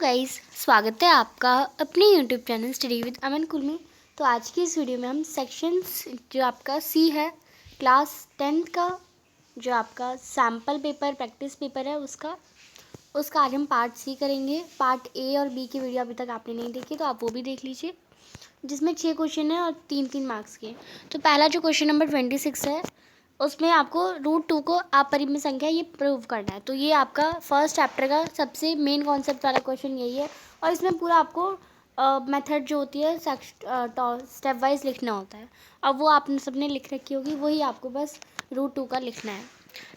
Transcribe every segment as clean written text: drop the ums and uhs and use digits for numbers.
Guys, स्वागत है आपका अपने यूट्यूब चैनल स्टडी विद अमन कुल में। तो आज की इस वीडियो में हम सेक्शंस जो आपका सी है क्लास 10th का जो आपका सैम्पल पेपर प्रैक्टिस पेपर है उसका आज हम पार्ट सी करेंगे। पार्ट ए और बी की वीडियो अभी तक आपने नहीं देखी तो आप वो भी देख लीजिए, जिसमें 6 क्वेश्चन है और 3-3 मार्क्स के। तो पहला जो क्वेश्चन नंबर 26 है उसमें आपको √2 को अपरिमेय संख्या ये प्रूव करना है। तो ये आपका फर्स्ट चैप्टर का सबसे मेन कॉन्सेप्ट वाला क्वेश्चन यही है और इसमें पूरा आपको मेथड जो होती है स्टेप वाइज लिखना होता है। अब वो आपने सबने लिख रखी होगी, वही आपको बस √2 का लिखना है।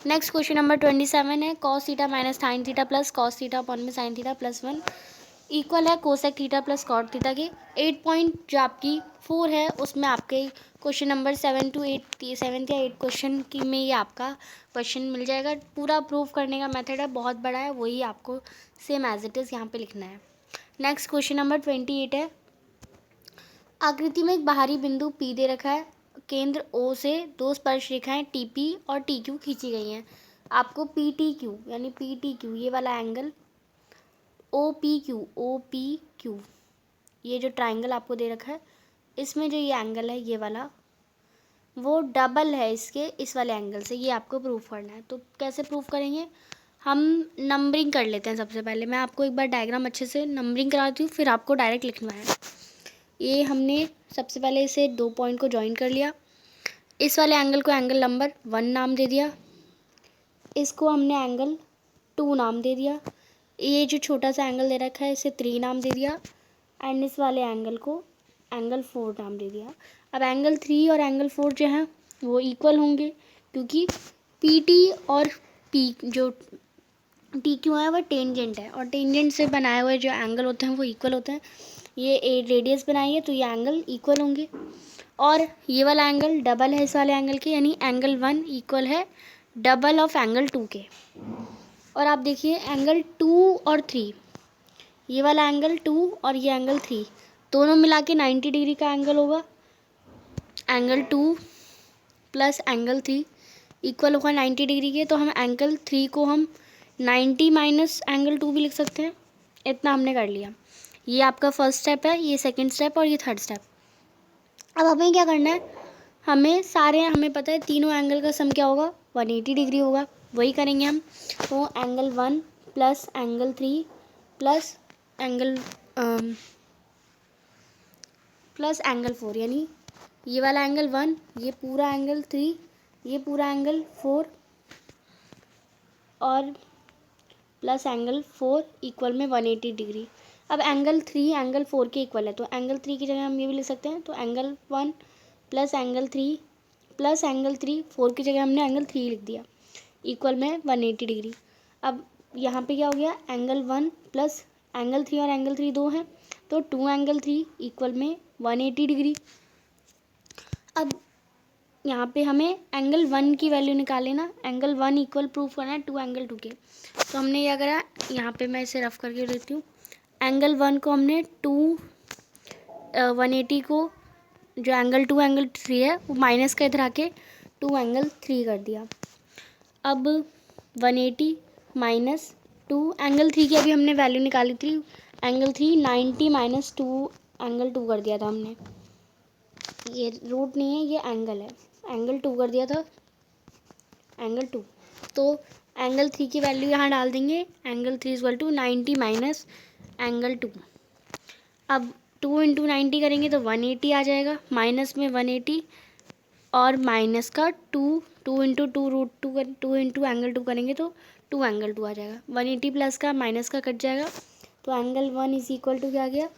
नेक्स्ट क्वेश्चन नंबर 27 है cos theta minus sine theta plus cos theta upon में साइन थीटा प्लस 1 इक्वल है cosec theta plus cot theta के। 8 पॉइंट जो आपकी 4 है उसमें आपके क्वेश्चन नंबर 7 to 8 7 या 8 क्वेश्चन की में ये आपका क्वेश्चन मिल जाएगा। पूरा प्रूव करने का मेथड है, बहुत बड़ा है, वही आपको सेम एज इट इज़ यहाँ पे लिखना है। नेक्स्ट क्वेश्चन नंबर 28 है आकृति में एक बाहरी बिंदु P दे रखा है, केंद्र O से दो स्पर्श रेखाएं TP और TQ खींची गई हैं। आपको PTQ यानी PTQ ये वाला एंगल OPQ ये जो ट्राइंगल आपको दे रखा है इसमें जो ये एंगल है ये वाला वो डबल है इसके इस वाले एंगल से, ये आपको प्रूफ करना है। तो कैसे प्रूफ करेंगे, हम नंबरिंग कर लेते हैं। सबसे पहले मैं आपको एक बार डायग्राम अच्छे से नंबरिंग कराती हूँ, फिर आपको डायरेक्ट लिखना है। ये हमने सबसे पहले इसे 2 पॉइंट को ज्वाइन कर लिया, इस वाले एंगल को एंगल नंबर 1 नाम दे दिया, इसको हमने एंगल 2 नाम दे दिया, ये जो छोटा सा एंगल दे रखा है इसे 3 नाम दे दिया एंड इस वाले एंगल को एंगल 4 नाम दे दिया। अब एंगल 3 और एंगल 4 जो है वो इक्वल होंगे क्योंकि PT और P जो TQ है वो टेंजेंट है और टेंजेंट से बनाए हुए जो एंगल होते हैं वो इक्वल होते हैं। ये रेडियस बनाई है तो ये एंगल इक्वल होंगे और ये वाला एंगल डबल है इस वाले एंगल के, यानी एंगल 1 इक्वल है डबल ऑफ एंगल 2 के। और आप देखिए एंगल 2 और 3, ये वाला एंगल 2 और ये एंगल 3 दोनों मिला के 90 डिग्री का एंगल होगा। एंगल 2 प्लस एंगल 3 इक्वल होगा 90 डिग्री के, तो हम एंगल 3 को हम 90 माइनस एंगल 2 भी लिख सकते हैं। इतना हमने कर लिया। ये आपका फर्स्ट स्टेप है, ये सेकंड स्टेप और ये थर्ड स्टेप। अब हमें क्या करना है, हमें पता है तीनों एंगल का सम क्या होगा, 180 डिग्री होगा, वही करेंगे हम। तो angle 1 plus angle 3 plus angle 4 यानी ये वाला एंगल 1, ये पूरा एंगल 3, ये पूरा एंगल 4 और प्लस एंगल 4 इक्वल में 180 डिग्री। अब एंगल 3 एंगल 4 के इक्वल है तो एंगल 3 की जगह हम ये भी लिख सकते हैं। तो angle 1 plus angle 3 plus angle 3 4 की जगह हमने एंगल 3 लिख दिया इक्वल में 180 डिग्री। अब यहाँ पे क्या हो गया, एंगल 1 प्लस एंगल 3 और एंगल 3 दो हैं तो 2 एंगल 3 इक्वल में 180 डिग्री। अब यहाँ पे हमें एंगल 1 की वैल्यू निकाल लेना, एंगल 1 इक्वल प्रूफ करना है 2 एंगल 2 के। तो हमने क्या करा, यहाँ पे मैं इसे रफ करके देती हूँ। एंगल 1 को हमने 180 को जो एंगल 2 एंगल 3 है वो माइनस का इधर आके 2 एंगल 3 कर दिया। अब 180 माइनस 2 एंगल 3 की अभी हमने वैल्यू निकाली थी, एंगल 3 90 माइनस 2 एंगल 2 कर दिया था हमने। ये रूट नहीं है, ये एंगल है, एंगल 2 कर दिया था, एंगल 2। तो एंगल 3 की वैल्यू यहाँ डाल देंगे, angle 3 equal to 90 minus angle 2। अब 2 इंटू 90 करेंगे तो 180 आ जाएगा, माइनस में 180 और माइनस का 2 इंटू 2 √2 2 इंटू एंगल 2 करेंगे तो 2 एंगल 2 आ जाएगा। 180 प्लस का माइनस का कट जाएगा तो एंगल 1 इज इक्वल टू क्या आ गया,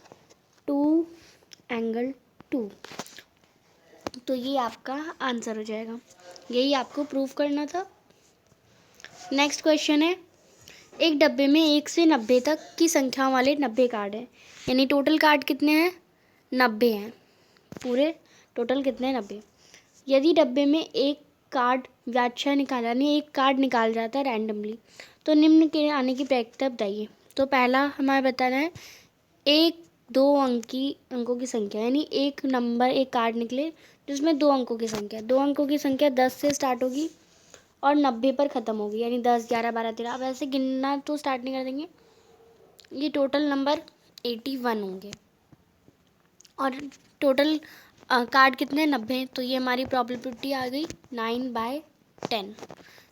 2 एंगल 2। तो ये आपका आंसर हो जाएगा, यही आपको प्रूफ करना था। नेक्स्ट क्वेश्चन है एक डब्बे में 1 से 90 तक की संख्या वाले 90 कार्ड हैं, यानी टोटल कार्ड कितने हैं, 90 हैं। पूरे टोटल कितने हैं, 90। यदि डब्बे में एक कार्ड व्याख्या निकाला नहीं एक कार्ड निकाल जाता है रैंडमली, तो निम्न के आने की प्रक्रिया बताइए। तो पहला हमारा बताना है एक 2 अंकों की संख्या, यानी एक नंबर एक कार्ड निकले जिसमें 2 अंकों की संख्या, 2 अंकों की संख्या 10 से स्टार्ट होगी और 90 पर ख़त्म होगी, यानी 10 11 12 13। अब ऐसे गिनना तो स्टार्ट नहीं कर देंगे, ये टोटल नंबर 81 होंगे। और टोटल कार्ड कितने 90, तो ये हमारी प्रोबेबिलिटी आ गई 9/10।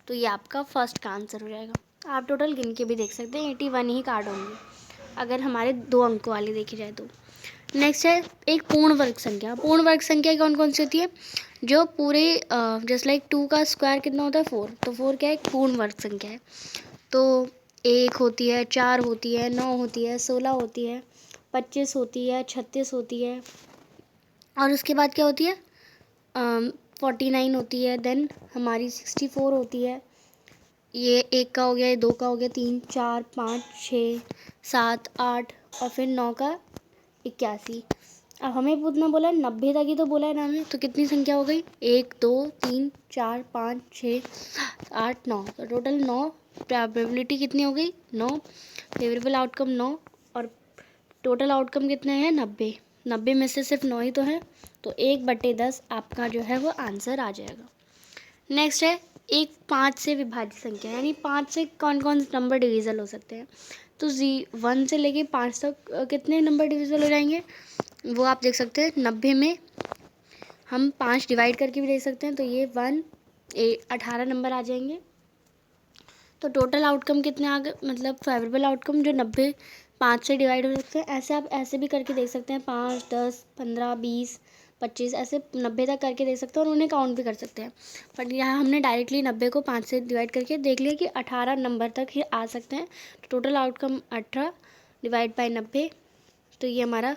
तो ये आपका फर्स्ट का आंसर हो जाएगा। आप टोटल गिन के भी देख सकते हैं, 81 ही कार्ड होंगे अगर हमारे 2 अंक वाली देखी जाए तो। नेक्स्ट है एक पूर्ण वर्ग संख्या। पूर्ण वर्ग संख्या कौन कौन सी होती है? जो पूरे जस्ट लाइक 2 का स्क्वायर कितना होता है 4, तो 4 क्या है? एक पूर्ण वर्ग संख्या है। तो 1 होती है, 4 होती है, 9 होती है, 16 होती है, 25 होती है, 36 होती है, और उसके बाद क्या होती है? 49 होती है, देन हमारी 64 होती है। ये 1 का हो गया, ये 2 का हो गया, 3, 4, 5, 6, 7, 8 और फिर 9 का 81। अब हमें पूछना बोला है 90 तक ही तो बोला है ना हमें, तो कितनी संख्या हो गई? 1, 2, 3, 4, 5, 6, 8, 9। तो टोटल 9। प्रोबेबिलिटी कितनी हो गई? 9। Favourable outcome 9। और टोटल आउटकम कितने हैं? 90। 90 में से सिर्फ 9 ही तो है, तो 1/10 आपका जो है वो आंसर आ जाएगा। नेक्स्ट है एक 5 से विभाज्य संख्या, यानी 5 से कौन कौन से नंबर डिविजल हो सकते हैं? तो 1 से लेके 5 तक कितने नंबर डिविजल हो जाएंगे? वो आप देख सकते हैं 90 में हम 5 डिवाइड करके भी देख सकते हैं, तो ये 18 नंबर आ जाएंगे। तो टोटल आउटकम कितने आ गए, मतलब फेवरेबल आउटकम जो 90 5 से डिवाइड हो सकते हैं। ऐसे आप ऐसे भी करके देख सकते हैं, 5, 10, 15, 20, 25 ऐसे 90 तक करके देख सकते हैं और उन्हें काउंट भी कर सकते हैं। बट यहाँ हमने डायरेक्टली 90 को 5 से डिवाइड करके देख लिया कि 18 नंबर तक ही आ सकते हैं। तो टोटल आउटकम 18 डिवाइड बाई 90, तो ये हमारा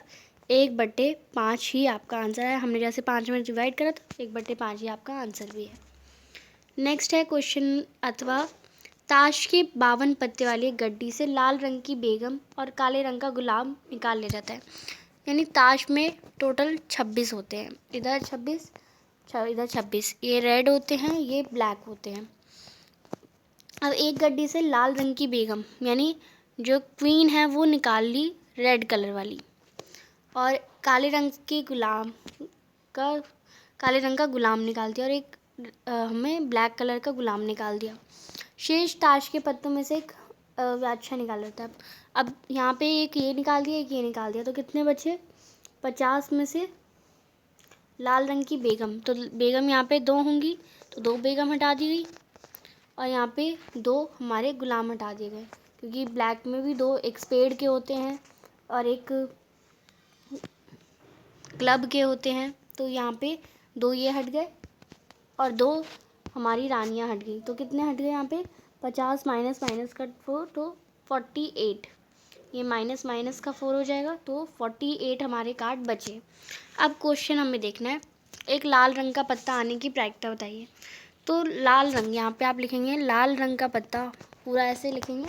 1/5 ही आपका आंसर है। हमने जैसे 5 में डिवाइड करा तो 1/5 ही आपका आंसर भी है। नेक्स्ट है क्वेश्चन अथवा ताश के 52 पत्ते वाली गड्डी से लाल रंग की बेगम और काले रंग का गुलाम निकाल लिया जाता है। यानी ताश में टोटल 26 होते हैं, इधर 26, इधर 26, ये रेड होते हैं, ये ब्लैक होते हैं। अब एक गड्डी से लाल रंग की बेगम यानी जो क्वीन है वो निकाल ली रेड कलर वाली, और काले रंग के गुलाम का काले रंग का गुलाम निकाल दिया, और एक हमें ब्लैक कलर का गुलाम निकाल दिया। शेष ताश के पत्तों में से एक अच्छा निकाल लेता है। अब यहाँ पे एक ये निकाल दिया, एक ये निकाल दिया, तो कितने बचे? 50 में से लाल रंग की बेगम, तो बेगम यहाँ पे 2 होंगी, तो 2 बेगम हटा दी गई, और यहाँ पे 2 हमारे गुलाम हटा दिए गए, क्योंकि ब्लैक में भी 2 एक स्पेड के होते हैं और एक क्लब के होते हैं। तो यहाँ पे 2 ये हट गए और 2 हमारी रानियाँ हट गई, तो कितने हट गए यहाँ पे? 50 माइनस माइनस का 4, तो 48। ये माइनस माइनस का 4 हो जाएगा, तो 48 हमारे कार्ड बचे। अब क्वेश्चन हमें देखना है, एक लाल रंग का पत्ता आने की प्रायिकता बताइए। तो लाल रंग, यहाँ पे आप लिखेंगे लाल रंग का पत्ता, पूरा ऐसे लिखेंगे।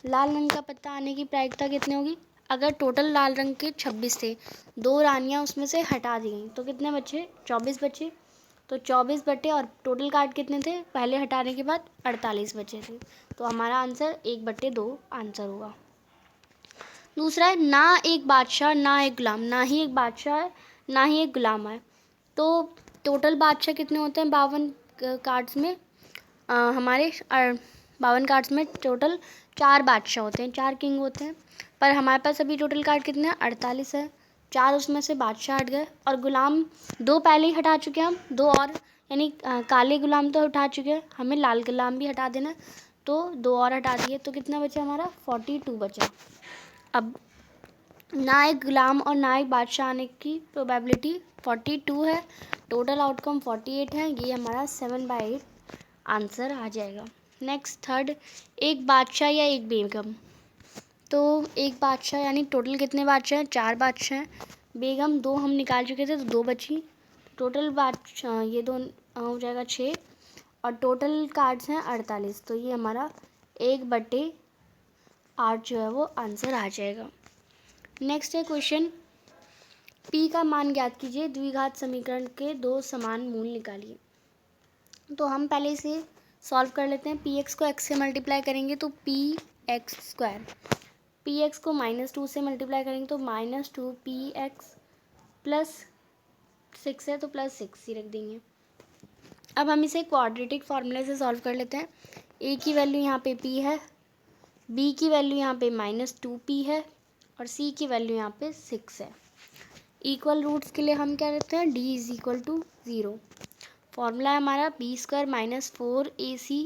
लाल रंग का पत्ता आने की प्रायिकता कितनी होगी? अगर टोटल लाल रंग के 26 थे, 2 रानियाँ उसमें से हटा दी गई, तो कितने बचे? 24 बचे। तो 24 बटे, और टोटल कार्ड कितने थे पहले हटाने के बाद? 48 बचे थे। तो हमारा आंसर 1/2 आंसर होगा। दूसरा है ना एक बादशाह ना एक गुलाम, ना ही एक बादशाह है ना ही एक गुलाम है। तो टोटल बादशाह कितने होते हैं 52 कार्ड्स में? हमारे 52 कार्ड्स में टोटल 4 बादशाह होते हैं, 4 किंग होते हैं, पर हमारे पास अभी टोटल कार्ड कितने हैं? 48 है। 4 उसमें से बादशाह हट गए, और गुलाम 2 पहले ही हटा चुके हैं हम, 2 और, यानी काले गुलाम तो हटा चुके हैं, हमें लाल गुलाम भी हटा देना, तो 2 और हटा दिए, तो कितना बचा हमारा? 42 बचा। अब ना एक गुलाम और ना एक बादशाह आने की प्रोबेबिलिटी 42 है, टोटल आउटकम 48 है, ये हमारा 7/8 आंसर आ जाएगा। नेक्स्ट थर्ड, एक बादशाह या एक बेगम। तो एक बादशाह यानी टोटल कितने बादशाह हैं? 4 बादशाह हैं। बेगम 2 हम निकाल चुके थे, तो 2 बची। टोटल बादशाह ये 2 हो जाएगा 6, और टोटल कार्ड्स हैं 48, तो ये हमारा 1/8 जो है वो आंसर आ जाएगा। नेक्स्ट है क्वेश्चन, p का मान ज्ञात कीजिए, द्विघात समीकरण के 2 समान मूल निकालिए। तो हम पहले इसे सॉल्व कर लेते हैं। px को x से मल्टीप्लाई करेंगे तो px², px को -2 से मल्टीप्लाई करेंगे तो -2px, प्लस 6 है तो +6 ही रख देंगे। अब हम इसे क्वाड्रेटिक फार्मूले से सॉल्व कर लेते हैं। a की वैल्यू यहाँ पे p है, बी की वैल्यू यहाँ पे -2p है और सी की वैल्यू यहाँ पे 6 है। इक्वल रूट्स के लिए हम क्या करते हैं, d is equal to 0। Formula है हमारा b² - 4ac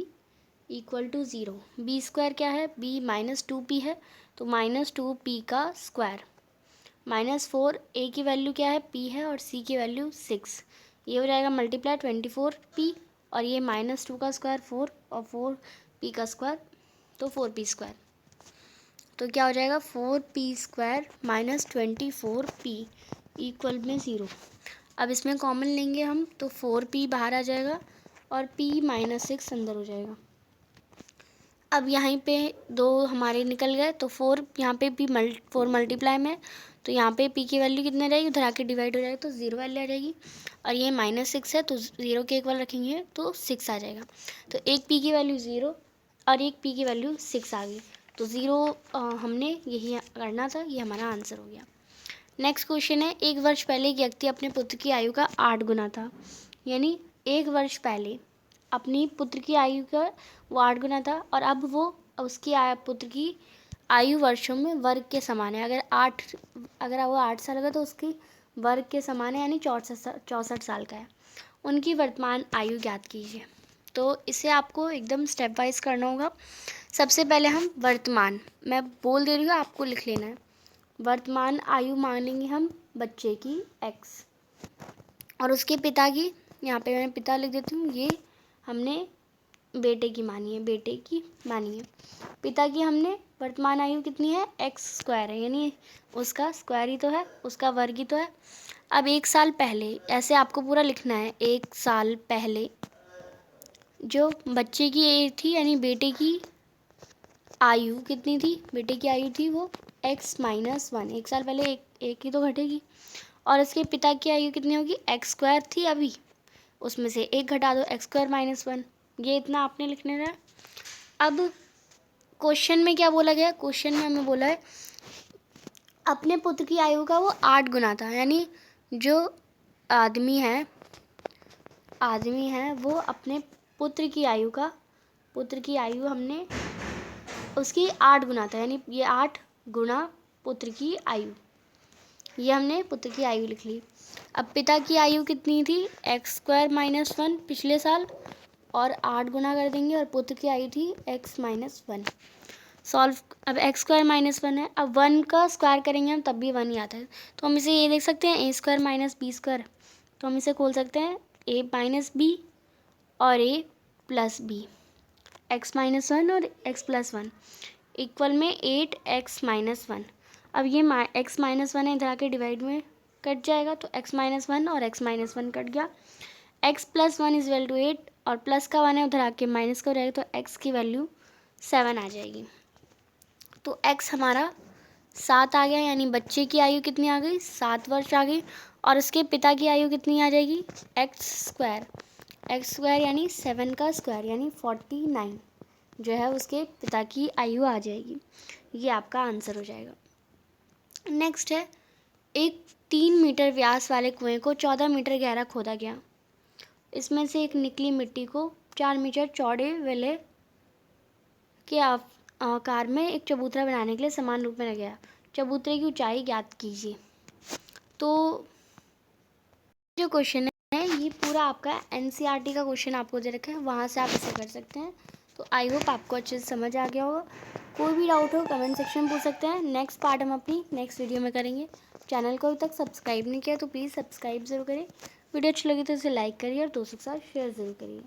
equal to 0। b² क्या है, b -2p है तो -2p का स्क्वायर, -4 a की वैल्यू क्या है, p है और c की वैल्यू 6, ये हो जाएगा मल्टीप्लाई 24p और ये -2 का स्क्वायर 4 और 4p का स्क्वायर तो 4p²। तो क्या हो जाएगा 4p² - 24p इक्वल में 0। अब इसमें कॉमन लेंगे हम तो 4p बाहर आ जाएगा और p -6 अंदर हो जाएगा। अब यहाँ पे 2 हमारे निकल गए तो 4 यहाँ पे भी 4 मल्टीप्लाई में, तो यहाँ पे p की वैल्यू कितने रहेगी, उधर आके डिवाइड हो जाएगा तो 0 वैल्यू आ जाएगी और ये -6 है तो 0 के इक्वल रखेंगे तो 6 आ जाएगा। तो एक p की वैल्यू 0 और एक p की वैल्यू 6 आ गई तो 0 हमने यही करना था, ये हमारा आंसर हो गया। नेक्स्ट क्वेश्चन है, 1 वर्ष पहले एक व्यक्ति अपने पुत्र की आयु का 8 गुना था, यानी 1 वर्ष पहले अपनी पुत्र की आयु का वो 8 गुना था और अब वो उसकी पुत्र की आयु वर्षों में वर्ग के समान है। अगर वो 8 साल का तो उसकी वर्ग के समान है यानी 64 साल का है। उनकी वर्तमान आयु ज्ञात कीजिए। तो इसे आपको एकदम स्टेप वाइज करना होगा। सबसे पहले हम वर्तमान, मैं बोल दे रही हूँ आपको लिख लेना है। वर्तमान आयु मानेंगे हम बच्चे की x और उसके पिता की, यहाँ पे मैं पिता लिख देती हूँ, ये हमने बेटे की मानी है। पिता की हमने वर्तमान आयु कितनी है, x² है यानी उसका स्क्वायर ही तो है, उसका वर्ग ही तो है। अब 1 साल पहले ऐसे आपको पूरा लिखना है। 1 साल पहले जो बच्चे की एज थी यानी बेटे की आयु कितनी थी, बेटे की आयु थी वो x-1। 1 साल पहले एक ही तो घटेगी और इसके पिता की आयु कितनी होगी, x² थी अभी, उसमें से 1 घटा दो, x² - 1, ये इतना आपने लिखने रहा है। अब क्वेश्चन में क्या बोला गया, क्वेश्चन में हमें बोला है अपने पुत्र की आयु का वो 8 गुना था, यानी जो आदमी है वो अपने पुत्र की आयु हमने उसकी 8 गुना था, यानी ये 8 गुना पुत्र की आयु, ये हमने पुत्र की आयु लिख ली। अब पिता की आयु कितनी थी, x² - 1 पिछले साल और 8 गुना कर देंगे और पुत्र की आयु थी x - 1। सॉल्व, अब x² - 1 है, अब 1 का स्क्वायर करेंगे हम तब भी 1 ही आता है तो हम इसे ये देख सकते हैं a² - b², तो हम इसे खोल सकते हैं a - b और a + b, x - 1 और x + 1 इक्वल में 8x - 1। अब ये x - 1 है, इधर आके डिवाइड में कट जाएगा तो x - 1 और x - 1 कट गया। x + 1 = 8 और प्लस का 1 है, उधर आके माइनस का हो जाएगा तो x की वैल्यू 7 आ जाएगी। तो x हमारा 7 आ गया, यानी बच्चे की आयु कितनी आ गई, 7 वर्ष आ गई और उसके पिता की आयु कितनी आ जाएगी, x² यानी 7 का स्क्वायर यानी 49 जो है उसके पिता की आयु आ जाएगी। ये आपका आंसर हो जाएगा। नेक्स्ट है, एक 3 मीटर व्यास वाले कुएं को 14 मीटर गहरा खोदा गया। इसमें से एक निकली मिट्टी को 4 मीटर चौड़े वेले के आकार में एक चबूतरा बनाने के लिए समान रूप में रखा गया। चबूतरे की ऊंचाई ज्ञात कीजिए। तो जो क्वेश्चन है ये पूरा आपका NCERT का क्वेश्चन आपको दे रखा है, वहाँ से आप इसे कर सकते हैं। तो आई होप आपको अच्छे से समझ आ गया होगा। कोई भी डाउट हो कमेंट सेक्शन में पूछ सकते हैं। नेक्स्ट पार्ट हम अपनी नेक्स्ट वीडियो में करेंगे। चैनल को अभी तक सब्सक्राइब नहीं किया तो प्लीज़ सब्सक्राइब ज़रूर करें। वीडियो अच्छी लगी तो इसे लाइक करिए और दोस्तों के साथ शेयर ज़रूर करिए।